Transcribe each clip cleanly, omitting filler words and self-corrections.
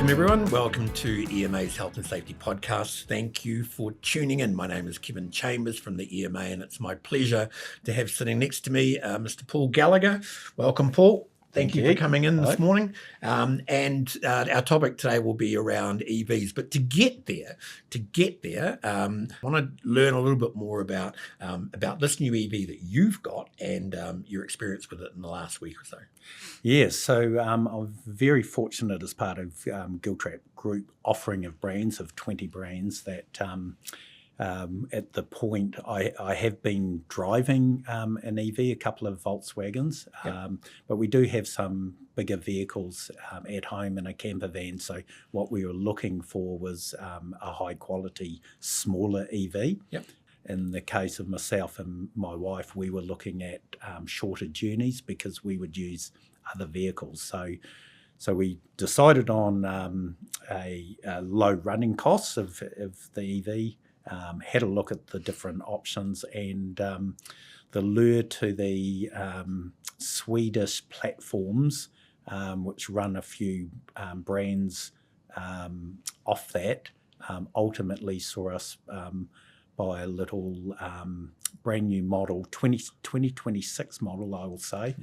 Welcome everyone. Welcome to EMA's Health and Safety Podcast. Thank you for tuning in. My name is Kevin Chambers from the EMA, and it's my pleasure to have sitting next to me Mr. Paul Gallagher. Welcome, Paul. Thank you for coming in this morning. And our topic today will be around EVs. But to get there, I want to learn a little bit more about this new EV that you've got and your experience with it in the last week or so. Yes, so I'm very fortunate as part of Giltrap Group offering of brands, of 20 brands that at the point I have been driving an EV, a couple of Volkswagens, but we do have some bigger vehicles at home in a camper van. So what we were looking for was a high quality, smaller EV. Yep. In the case of myself and my wife, we were looking at shorter journeys because we would use other vehicles. So we decided on a low running costs of the EV. Had a look at the different options, and the lure to the Swedish platforms, which run a few brands off that, ultimately saw us buy a little brand new model, 2026 model, I will say,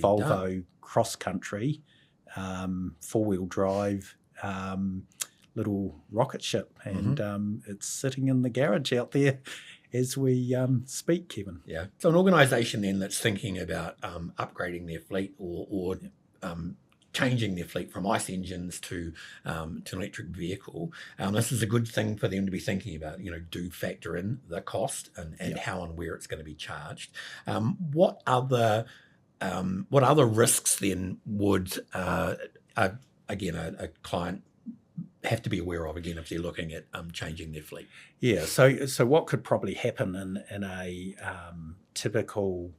Volvo cross country, 4-wheel drive, little rocket ship, and it's sitting in the garage out there as we speak, Kevin. Yeah. So an organisation then that's thinking about upgrading their fleet or changing their fleet from ICE engines to an electric vehicle, this is a good thing for them to be thinking about. Do factor in the cost and how and where it's going to be charged. What other risks then would a client have to be aware of, again, if they're looking at changing their fleet? Yeah, so what could probably happen in a typical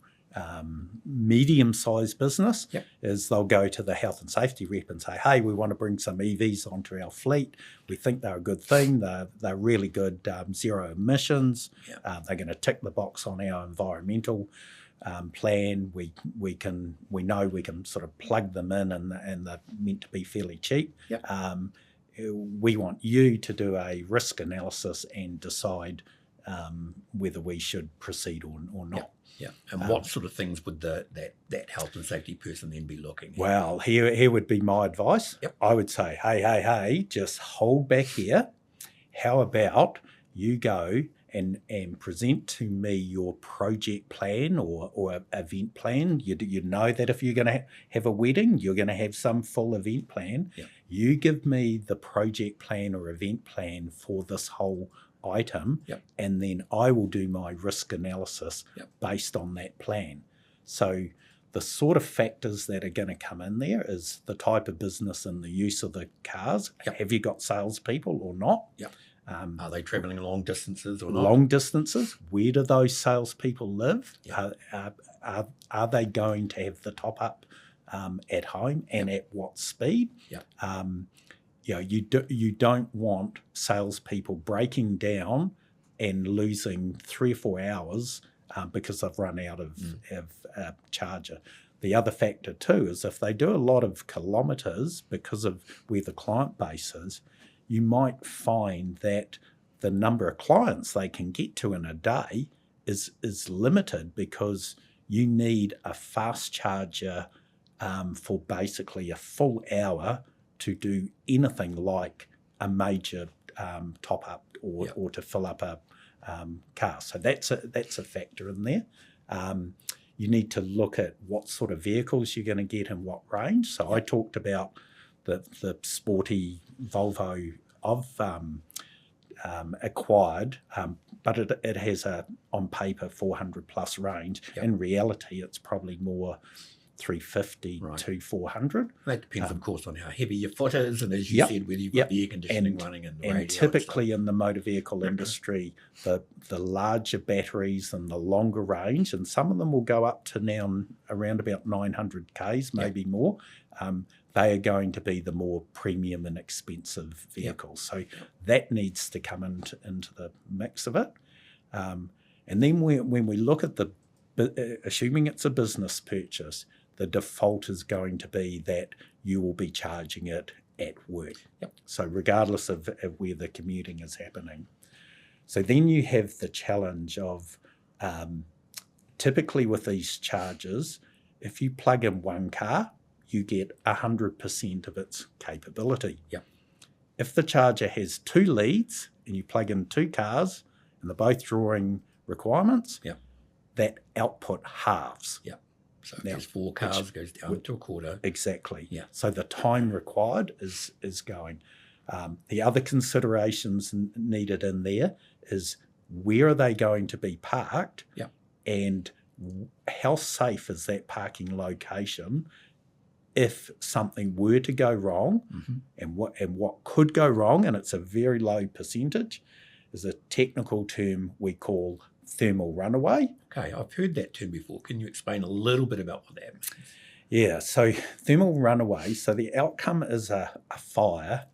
medium-sized business is they'll go to the health and safety rep and say, hey, we want to bring some EVs onto our fleet. We think they're a good thing. They're really good zero emissions. They're going to tick the box on our environmental plan. We know we can sort of plug them in, and they're meant to be fairly cheap. We want you to do a risk analysis and decide whether we should proceed or not. Yeah. And what sort of things would that health and safety person then be looking at? Well, here would be my advice. I would say, hey, just hold back here. How about you go and present to me your project plan or event plan. You know that if you're going to have a wedding, you're going to have some full event plan. You give me the project plan or event plan for this whole item, and then I will do my risk analysis based on that plan. So the sort of factors that are going to come in there is the type of business and the use of the cars. Have you got salespeople or not? Are they travelling long distances or not? Long distances. Where do those salespeople live? Are they going to have the top up at home, and at what speed? You don't want salespeople breaking down and losing 3 or 4 hours because they've run out of a charger. The other factor too is if they do a lot of kilometres because of where the client base is, you might find that the number of clients they can get to in a day is limited because you need a fast charger for basically a full hour to do anything like a major top-up or to fill up a car. So that's a factor in there. You need to look at what sort of vehicles you're going to get and what range. So I talked about the sporty Volvo I've acquired, but it has on paper 400 plus range. In reality, it's probably more 350 to 400. That depends, of course, on how heavy your foot is, and as you said, whether you've got the air conditioning running and the radio. And typically in the motor vehicle industry, the larger batteries and the longer range, and some of them will go up to now around about 900 Ks, maybe more. They are going to be the more premium and expensive vehicles. So that needs to come into the mix of it. And then when we look at assuming it's a business purchase, the default is going to be that you will be charging it at work. Yep. So regardless of where the commuting is happening. So then you have the challenge of typically with these chargers, if you plug in one car, you get 100% of its capability. Yep. If the charger has 2 leads and you plug in 2 cars and they're both drawing requirements, Yep. that output halves. Yep. So if Now, there's 4 cars, it goes down to a quarter. Exactly. Yeah. So the time required is going. The other considerations needed in there is where are they going to be parked, Yep. and how safe is that parking location if something were to go wrong, and what could go wrong, and it's a very low percentage, is a technical term we call thermal runaway. Okay, I've heard that term before. Can you explain a little bit about what that means? Yeah, so thermal runaway, so the outcome is a fire,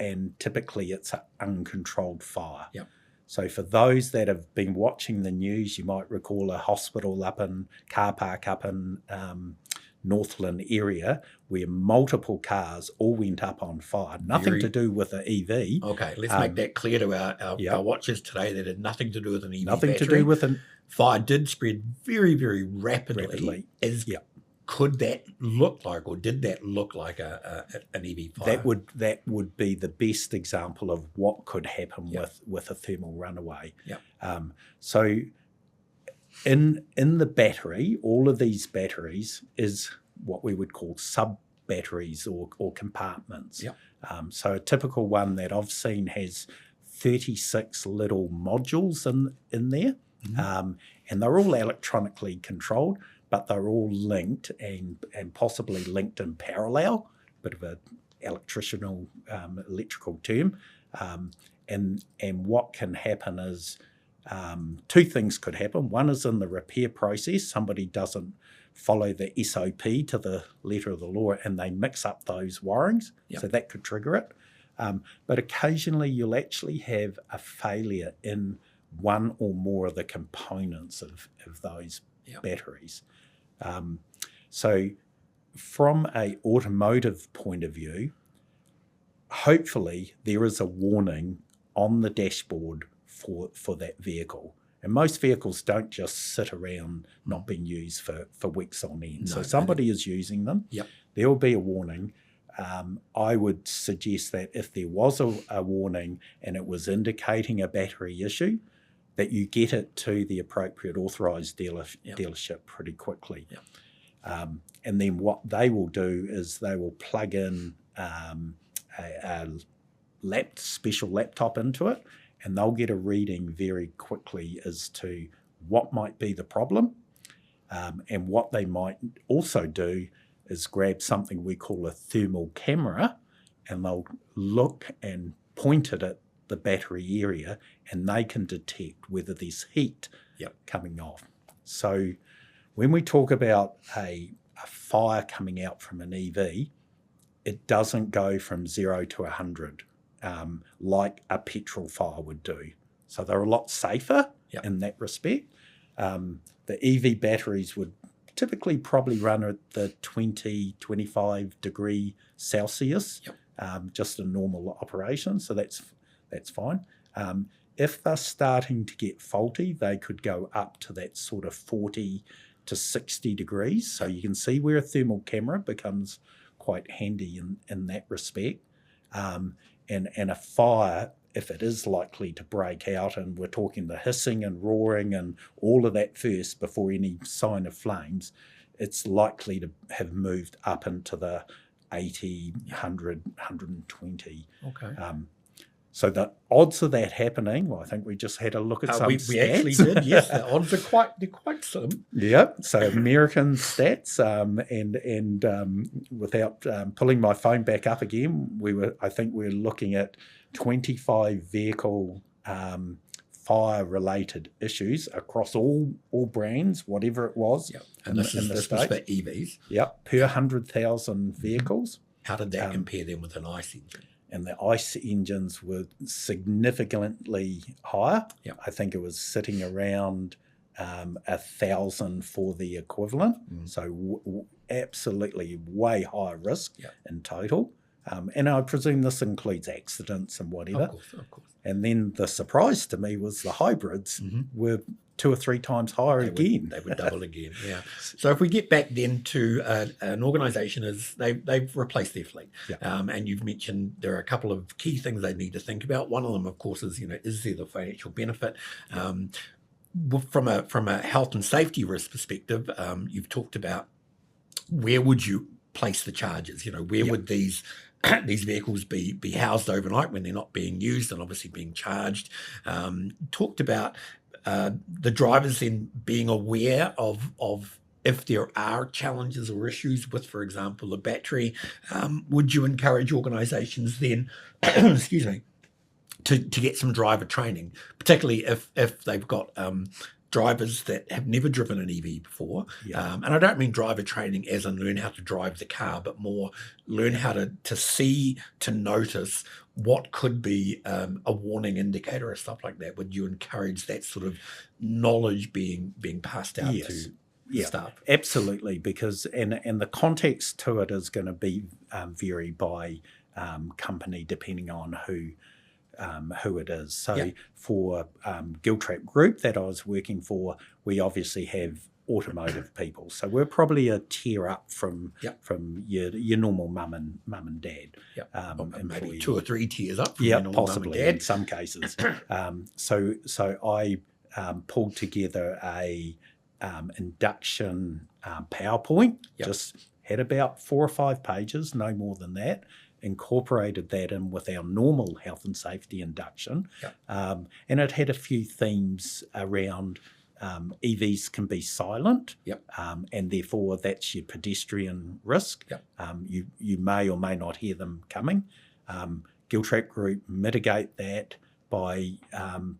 and typically it's an uncontrolled fire. Yep. So for those that have been watching the news, you might recall a hospital car park up in Northland area where multiple cars all went up on fire. Nothing to do with an EV. Okay, let's make that clear to our watchers today that it had nothing to do with an EV Nothing battery. to do with an... Fire did spread very, very rapidly. Could that look like, or did that look like an EV fire? That would be the best example of what could happen with a thermal runaway. Yep. So in the battery, all of these batteries is what we would call sub-batteries or compartments. Yep. So a typical one that I've seen has 36 little modules in there, and they're all electronically controlled, but they're all linked and possibly linked in parallel, bit of an electrical term. And what can happen is 2 things could happen. One is in the repair process, somebody doesn't follow the SOP to the letter of the law and they mix up those wirings, so that could trigger it. But occasionally you'll actually have a failure in one or more of the components of those batteries. So from an automotive point of view, hopefully there is a warning on the dashboard for that vehicle. And most vehicles don't just sit around not being used for weeks on end. So somebody is using them. Yep. There will be a warning. I would suggest that if there was a warning and it was indicating a battery issue, that you get it to the appropriate authorised dealership pretty quickly. Yep. And then what they will do is they will plug in a special laptop into it, and they'll get a reading very quickly as to what might be the problem. And what they might also do is grab something we call a thermal camera, and they'll look and point it at the battery area, and they can detect whether there's heat coming off. So when we talk about a fire coming out from an EV, it doesn't go from 0 to 100 like a petrol fire would do. So they're a lot safer in that respect. The EV batteries would typically probably run at the 20, 25 degree Celsius, just a normal operation. So that's fine. If they're starting to get faulty, they could go up to that sort of 40 to 60 degrees. So you can see where a thermal camera becomes quite handy in that respect. And a fire, if it is likely to break out, and we're talking the hissing and roaring and all of that first before any sign of flames, it's likely to have moved up into the 80, 100, 120. Okay. So the odds of that happening, well, I think we just had a look at some stats. We actually did, yes. The odds are quite slim. Yep. So American stats, and without pulling my phone back up again, I think we're looking at 25 vehicle fire-related issues across all brands, whatever it was. Yep. And this was for EVs. Yep. Per 100,000 vehicles. How did that compare then with an ICE engine? And the ICE engines were significantly higher. Yep. I think it was sitting around 1,000 for the equivalent. So absolutely way higher risk in total. And I presume this includes accidents and whatever. Of course. And then the surprise to me was the hybrids were 2 or 3 times higher again. They would double again, yeah. So if we get back then to an organisation, as they've replaced their fleet, and you've mentioned there are a couple of key things they need to think about. One of them, of course, is is there the financial benefit? From a health and safety risk perspective, you've talked about where would you place the charges? Where would these vehicles be housed overnight when they're not being used and obviously being charged? Talked about the drivers then being aware of if there are challenges or issues with, for example, a battery. Would you encourage organisations then, excuse me, to get some driver training, particularly if they've got drivers that have never driven an EV before? And I don't mean driver training as in learn how to drive the car, but more learn how to see, to notice what could be a warning indicator or stuff like that. Would you encourage that sort of knowledge being passed out to staff? Absolutely, because and the context to it is going to be vary by company depending on who it is. So for Giltrap Group that I was working for, we obviously have automotive people. So we're probably a tier up from your normal mum and dad. Maybe 2 or 3 tiers up from your normal possibly mum and dad. in some cases. So I pulled together a induction PowerPoint. Just had about 4 or 5 pages, no more than that. Incorporated that in with our normal health and safety induction. And it had a few themes around EVs can be silent, and therefore that's your pedestrian risk. You may or may not hear them coming. Giltrap Group mitigate that by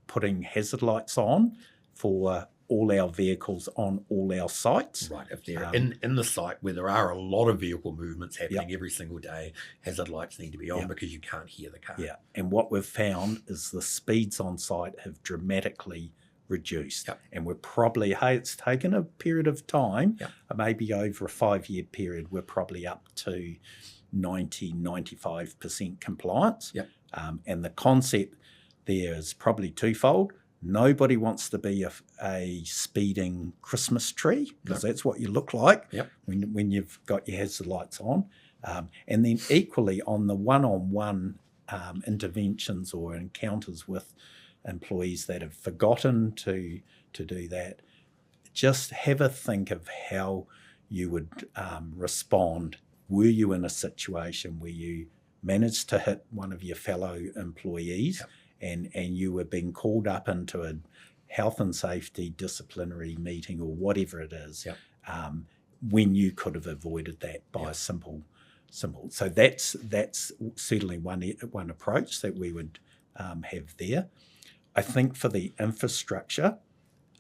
putting hazard lights on for all our vehicles on all our sites. Right, if they're in the site where there are a lot of vehicle movements happening every single day, hazard lights need to be on because you can't hear the car. And what we've found is the speeds on site have dramatically reduced. And we're probably, it's taken a period of time, maybe over a 5-year period, we're probably up to 95% compliance. And the concept there is probably twofold. Nobody wants to be a speeding Christmas tree, because that's what you look like when you've got your hazard lights on. And then equally on the one-on-one interventions or encounters with employees that have forgotten to do that, just have a think of how you would respond. Were you in a situation where you managed to hit one of your fellow employees and you were being called up into a health and safety disciplinary meeting or whatever it is, when you could have avoided that by a simple. So that's certainly one approach that we would have there. I think for the infrastructure,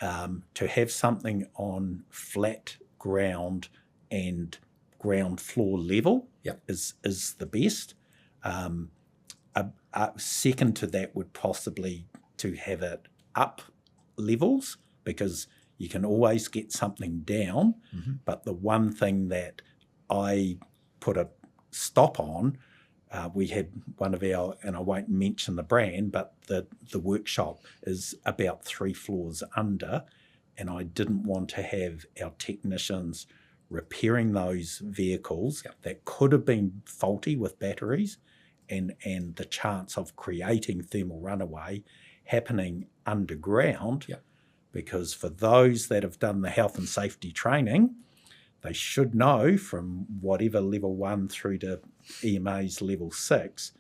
to have something on flat ground and ground floor level is the best. Second to that would possibly to have it up levels, because you can always get something down. But the one thing that I put a stop on, we had one of our, and I won't mention the brand, but the workshop is about 3 floors under, and I didn't want to have our technicians repairing those vehicles that could have been faulty with batteries, and the chance of creating thermal runaway happening underground, because for those that have done the health and safety training, they should know from whatever level 1 through to EMA's level 6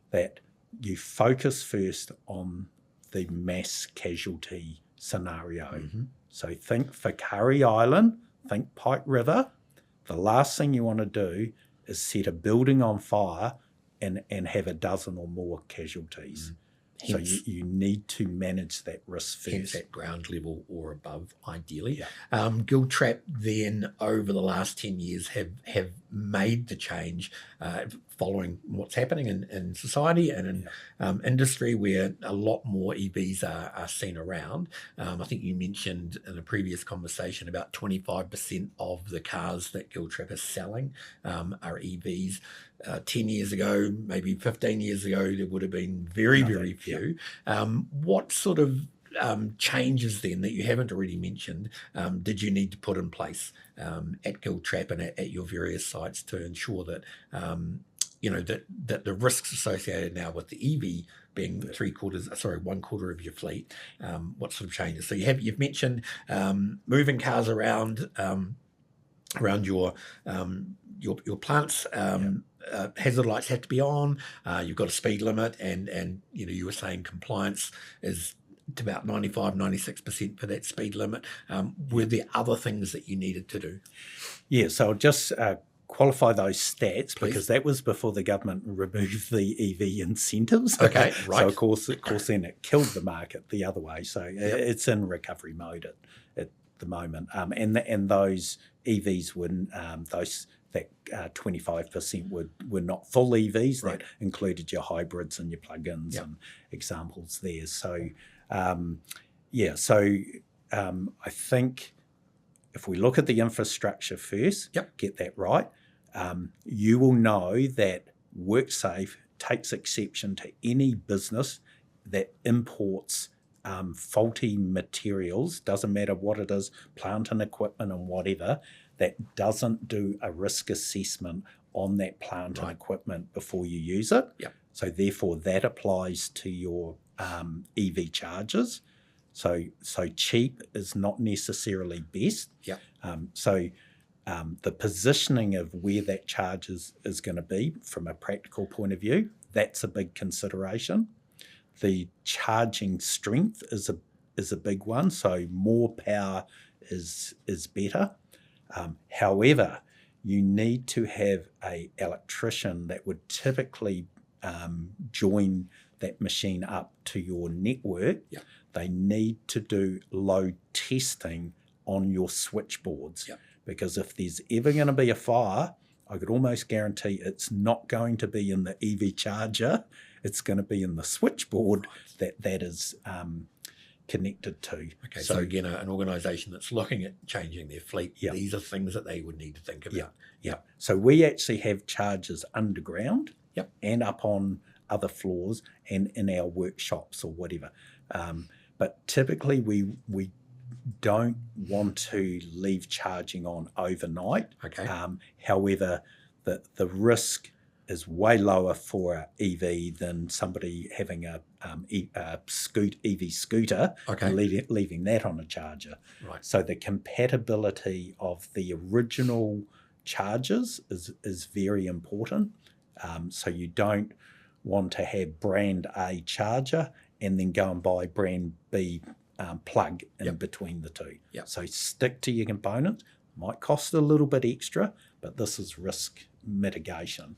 that you focus first on the mass casualty scenario. So think Whakaari Island, think Pike River. The last thing you want to do is set a building on fire and have a dozen or more casualties. So you need to manage that risk first. Hence at ground level or above, ideally. Giltrap then, over the last 10 years, have made the change. following what's happening in society and in industry, where a lot more EVs are seen around. I think you mentioned in a previous conversation about 25% of the cars that Giltrap is selling are EVs. 10 years ago, maybe 15 years ago, there would have been very few. What sort of changes then that you haven't already mentioned did you need to put in place at Giltrap and at your various sites to ensure that that the risks associated now with the EV being 1/4 of your fleet, what sort of changes? So you've mentioned moving cars around your plants. Hazard lights have to be on. You've got a speed limit, and you were saying compliance is to about 95-96% for that speed limit. Were there other things that you needed to do? Yeah, so I'll just qualify those stats, Please. because that was before the government removed the EV incentives. Okay, right. So of course then it killed the market the other way. So it's in recovery mode at the moment. And those EVs were that 25% were not full EVs. Right. That included your hybrids and your plug-ins and examples there. So I think if we look at the infrastructure first, get that right, you will know that WorkSafe takes exception to any business that imports faulty materials, doesn't matter what it is, plant and equipment and whatever, that doesn't do a risk assessment on that plant and equipment before you use it. Yep. So therefore that applies to your EV chargers. So cheap is not necessarily best. Yep. The positioning of where that charge is going to be from a practical point of view, that's a big consideration. The charging strength is a big one, so more power is better. However, you need to have an electrician that would typically join that machine up to your network. Yep. They need to do load testing on your switchboards. Yep. Because if there's ever going to be a fire, I could almost guarantee it's not going to be in the EV charger. It's going to be in the switchboard that is connected to. Okay, so again, an organisation that's looking at changing their fleet, these are things that they would need to think about. Yeah. So we actually have chargers underground and up on other floors and in our workshops or whatever. But typically we don't want to leave charging on overnight. Okay. However, the risk is way lower for an EV than somebody having a EV scooter and leaving that on a charger. Right. So the compatibility of the original chargers is very important. So you don't want to have brand A charger and then go and buy brand B plug in between the two. Yep. So stick to your components. Might cost a little bit extra, but this is risk mitigation.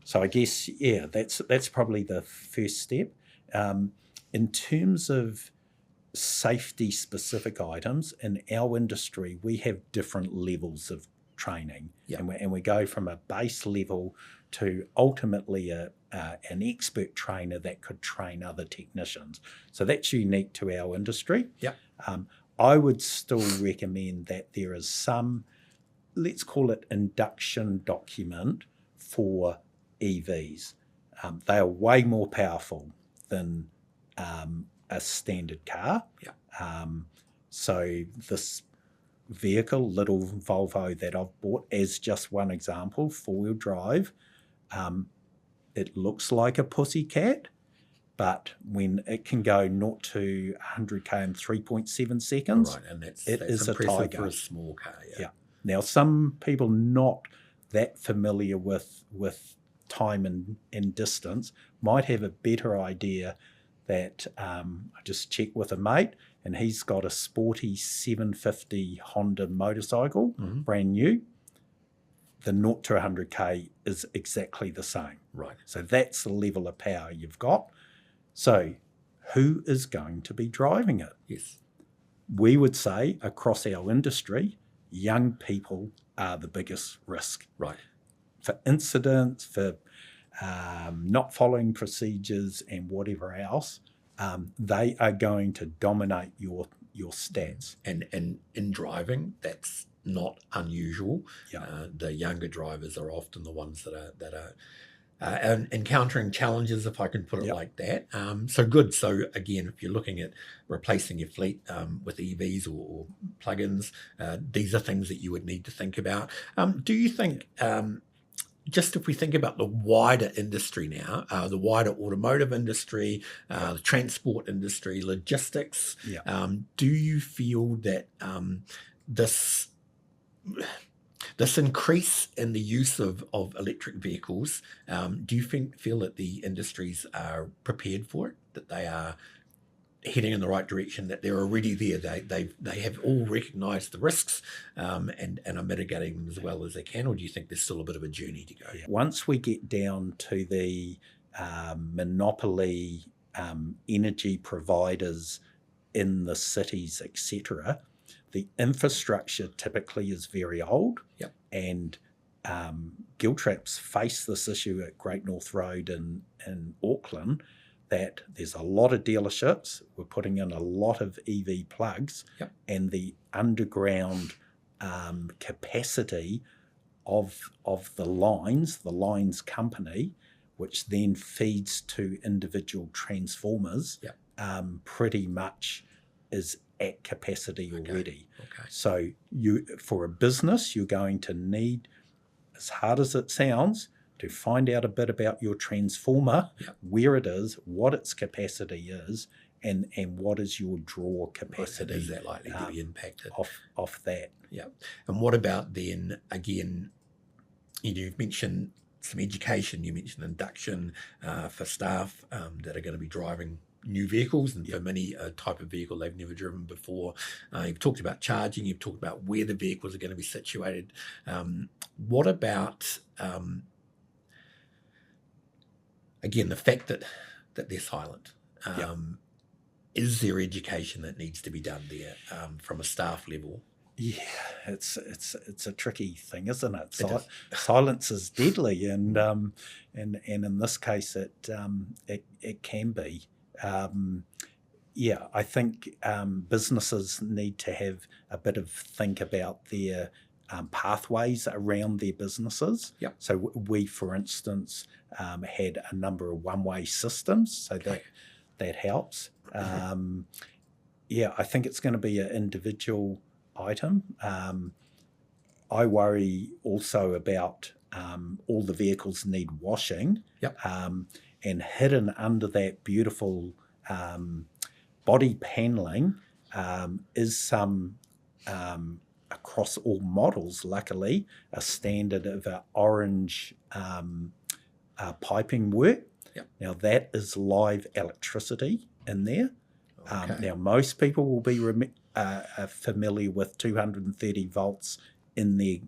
So I guess, that's probably the first step. In terms of safety-specific items, in our industry, we have different levels of training. Yep. And we go from a base level to ultimately an expert trainer that could train other technicians. So that's unique to our industry. Yep. I would still recommend that there is some, let's call it induction document for EVs. They are way more powerful than a standard car. Yeah. So this vehicle, little Volvo that I've bought, as just one example, 4-wheel drive, it looks like a pussycat, but when it can go 0 to 100k in 3.7 seconds, and that's is a tiger for a small car. Yeah. Now, some people not that familiar with time and distance might have a better idea that I just checked with a mate, and he's got a sporty 750 Honda motorcycle, brand new. The 0 to 100k is exactly the same. Right. So that's the level of power you've got. So who is going to be driving it? Yes. We would say across our industry, young people are the biggest risk. Right. incidents, for not following procedures and whatever else, they are going to dominate your stats. And in driving, that's not unusual. Yeah. The younger drivers are often the ones that are encountering challenges, if I can put it Yep. like that. So good. So again, if you're looking at replacing your fleet with EVs or plug-ins, these are things that you would need to think about. Do you think, just if we think about the wider industry now, the wider automotive industry, the transport industry, logistics, do you feel that this increase in the use of electric vehicles, do you feel that the industries are prepared for it, that they are heading in the right direction, that they're already there, they have all recognised the risks and are mitigating them as well as they can, or do you think there's still a bit of a journey to go? Once we get down to the monopoly energy providers in the cities, etc., the infrastructure typically is very old. Yep. And Giltrap's faced this issue at Great North Road in Auckland, that there's a lot of dealerships, we're putting in a lot of EV plugs, Yep. and the underground capacity of the lines company, which then feeds to individual transformers, Yep. pretty much is at capacity already. Okay. So for a business, you're going to need, as hard as it sounds, to find out a bit about your transformer, Yep. where it is, what its capacity is, and what is your draw capacity. Is that likely to be impacted? Off that. Yeah. And what about then, again, you've mentioned some education, you mentioned induction for staff that are going to be driving new vehicles, and for many a type of vehicle they've never driven before. You've talked about charging, you've talked about where the vehicles are going to be situated. What about, again, the fact that they're silent? Is there education that needs to be done there from a staff level? Yeah, it's a tricky thing, isn't it? Silence is deadly, and in this case, it can be. I think businesses need to have a bit of think about their pathways around their businesses. Yep. So we, for instance, had a number of one-way systems, so that helps. I think it's going to be an individual item. I worry also about all the vehicles need washing. Yep. And hidden under that beautiful body paneling is some, across all models, luckily, a standard of orange piping work. Yep. Now, that is live electricity in there. Okay. Now, most people will be familiar with 230 volts in their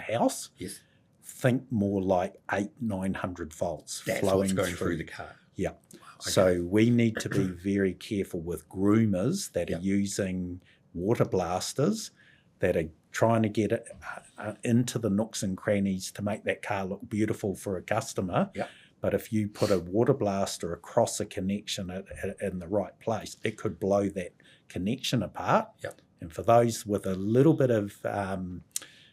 house. Yes. Think more like 900 volts. That's flowing what's going through the car. Yeah. Wow, okay. So we need to be very careful with groomers that are using water blasters, that are trying to get it into the nooks and crannies to make that car look beautiful for a customer. Yep. But if you put a water blaster across a connection in the right place, it could blow that connection apart. Yep. And for those with a little bit of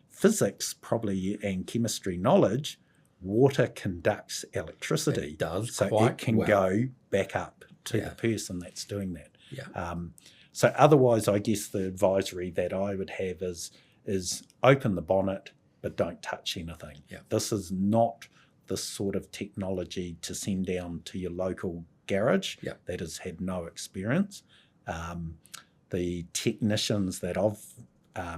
physics probably and chemistry knowledge, water conducts electricity. It does. So quite it can well. go back up to the person that's doing that. Yeah. So otherwise, I guess the advisory that I would have is open the bonnet, but don't touch anything. Yeah. This is not the sort of technology to send down to your local garage that has had no experience. The technicians that I've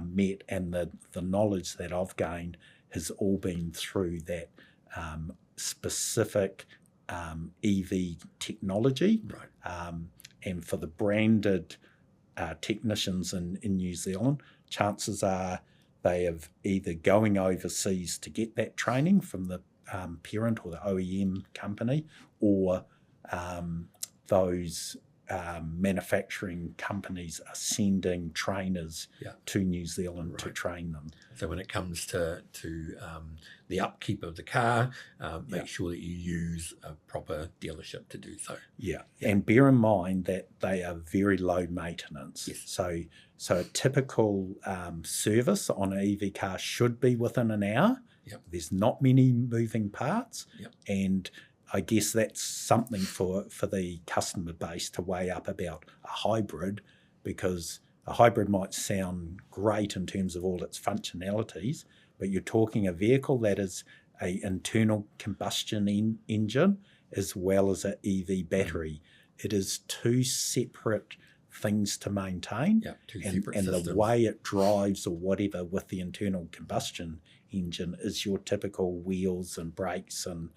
met and the knowledge that I've gained has all been through that specific EV technology. Right. And for the branded technicians in New Zealand, chances are they have either going overseas to get that training from the parent or the OEM company, or those manufacturing companies are sending trainers to New Zealand to train them. So when it comes to the upkeep of the car, make sure that you use a proper dealership to do so. Yeah, and bear in mind that they are very low maintenance. Yes. So a typical service on an EV car should be within an hour. Yep. There's not many moving parts. Yep. And I guess that's something for the customer base to weigh up about a hybrid, because a hybrid might sound great in terms of all its functionalities, but you're talking a vehicle that is an internal combustion engine as well as an EV battery. It is two separate things to maintain, and the way it drives or whatever with the internal combustion engine is your typical wheels and brakes and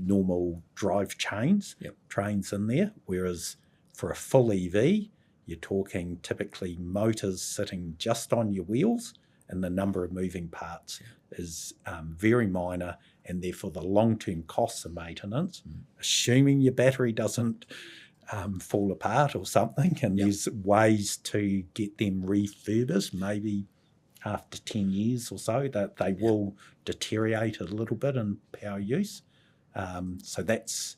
normal drive trains in there, whereas for a full EV you're talking typically motors sitting just on your wheels, and the number of moving parts is very minor, and therefore the long-term costs of maintenance, assuming your battery doesn't fall apart or something, and there's ways to get them refurbished, maybe after 10 years or so, that they will deteriorate a little bit in power use. So that's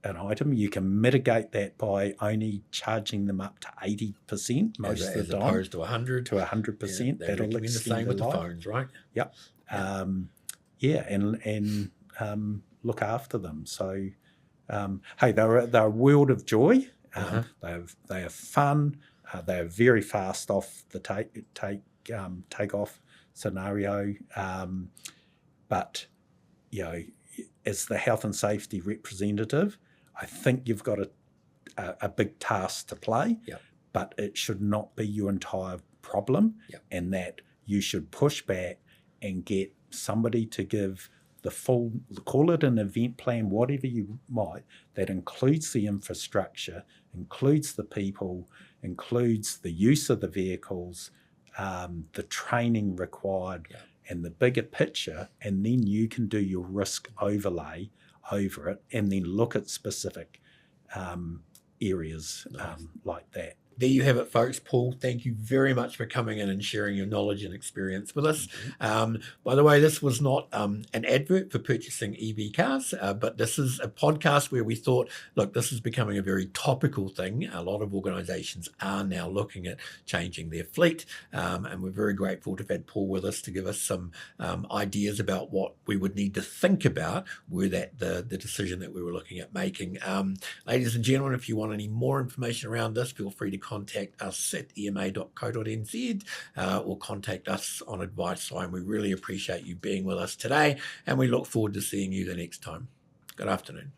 an item. You can mitigate that by only charging them up to 80% most of the time. As opposed to 100. To 100%. Yeah, that'll extend the same with life. the phones, right? Yep. And look after them. So, hey, they're a world of joy. They are fun. They are very fast off the take-off scenario. But, as the health and safety representative, I think you've got a big task to play, but it should not be your entire problem, and that you should push back and get somebody to give the full, call it an event plan, whatever you might, that includes the infrastructure, includes the people, includes the use of the vehicles, the training required, and the bigger picture, and then you can do your risk overlay over it and then look at specific areas like that. There you have it, folks. Paul, thank you very much for coming in and sharing your knowledge and experience with us. By the way, this was not an advert for purchasing EV cars, but this is a podcast where we thought, look, this is becoming a very topical thing. A lot of organisations are now looking at changing their fleet, and we're very grateful to have had Paul with us to give us some ideas about what we would need to think about were that the decision that we were looking at making. Ladies and gentlemen, if you want any more information around this, feel free to contact us at ema.co.nz or contact us on Advice Line. We really appreciate you being with us today, and we look forward to seeing you the next time. Good afternoon.